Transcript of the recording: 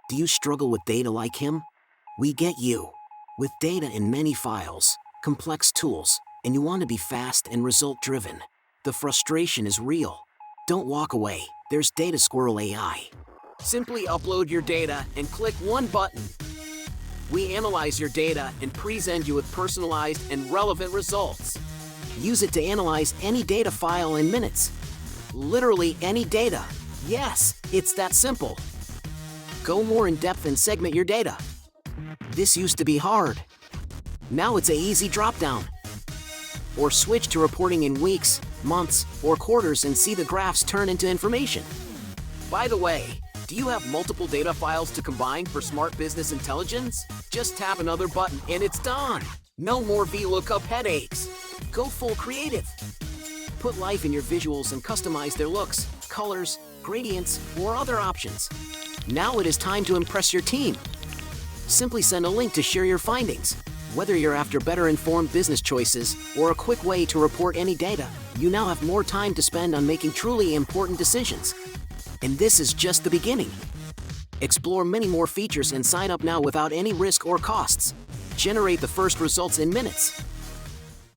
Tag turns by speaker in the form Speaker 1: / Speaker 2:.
Speaker 1: Do you struggle with data like him? We get you. With data in many files, complex tools, and you want to be fast and result-driven. The frustration is real. Don't walk away. There's DataSquirrel.ai. Simply upload your data and click one button. We analyze your data and present you with personalized and relevant results. Use it to analyze any data file in minutes. Literally any data. Yes, it's that simple. Go more in depth and segment your data. This used to be hard. Now it's an easy drop-down. Or switch to reporting in weeks, months, or quarters and see the graphs turn into information. By the way, do you have multiple data files to combine for smart business intelligence? Just tap another button and it's done. No more VLOOKUP headaches. Go full creative. Put life in your visuals and customize their looks, colors, gradients, or other options. Now it is time to impress your team. Simply send a link to share your findings. Whether you're after better informed business choices or a quick way to report any data, you now have more time to spend on making truly important decisions. And this is just the beginning. Explore many more features and sign up now without any risk or costs. Generate the first results in minutes.